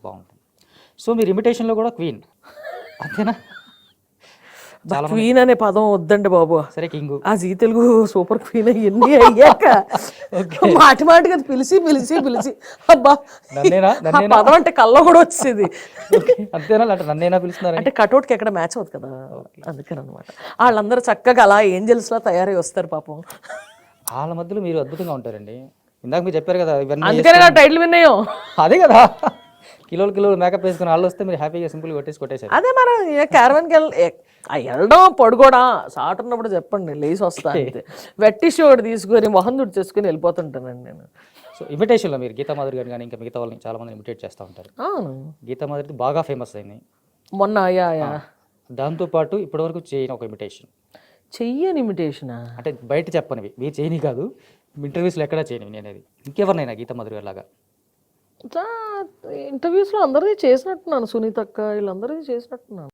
బాగుంటుంది. సో మీరు ఇమిటేషన్లో కూడా క్వీన్ అంతేనా? క్వీన్ అనే పదం వద్దండి బాబు. సరే కింగ్, ఆ జీ తెలుగు సూపర్ క్వీన్ ఎన్ని అయ్యాక మాటి మాటిగా పిలిచి పిలిచి పిలిచి అబ్బా నన్నేనా ఆ పదం అంటే కళ్ళ కూడా వచ్చేది. అంతేనా? అంటే నన్నేనా పిలుస్తున్నారు? అంటే కటౌట్కి ఎక్కడ మ్యాచ్ అవుతుంది కదా, అందుకని అనమాట. వాళ్ళందరూ చక్కగా అలా ఏంజల్స్లా తయారై వస్తారు పాపం. వాళ్ళ మధ్యలో మీరు అద్భుతంగా ఉంటారండి. ఇందాక మీరు చెప్పారు కదా ఇవన్నీ అందుకనే నా టైటిల్ విన్నాయో. అదే కదా, కిలోలు కిలోలు మేకప్ వేసుకుని వాళ్ళు వస్తే మీరు హ్యాపీగా సింపుల్గా కొట్టేశారు. అదే మనం క్యారవాన్కి వెళ్ళడం పడుకోవడం సాట్ ఉన్నప్పుడు చెప్పండి, లేచి వస్తా అంతే. వెట్టి షోడ్ తీసుకొని మొహం దుడ్డు చేసుకుని వెళ్ళిపోతుంటానండి నేను. సో ఇమిటేషన్లో మీరు గీతా మాధురి గారిని కానీ ఇంకా మిగతా వాళ్ళని చాలా మంది ఇమిటేట్ చేస్తూ ఉంటారు. అవును, గీతా మాధురి బాగా ఫేమస్ అయింది మొన్న. దాంతోపాటు ఇప్పటివరకు చేయని ఒక ఇమిటేషన్, చెయ్యని ఇమిటేషనా అంటే బయట చెప్పనివి, మీరు చేయని కాదు, ఇంటర్వ్యూస్లో ఎక్కడా చేయనివి నేను అది ఇంకెవరినైనా గీతా మాధురి గారి లాగా. ఇంటర్వ్యూస్లో అందరిది చేసినట్టున్నాను, సునీత అక్క వీళ్ళందరిది చేసినట్టున్నాను.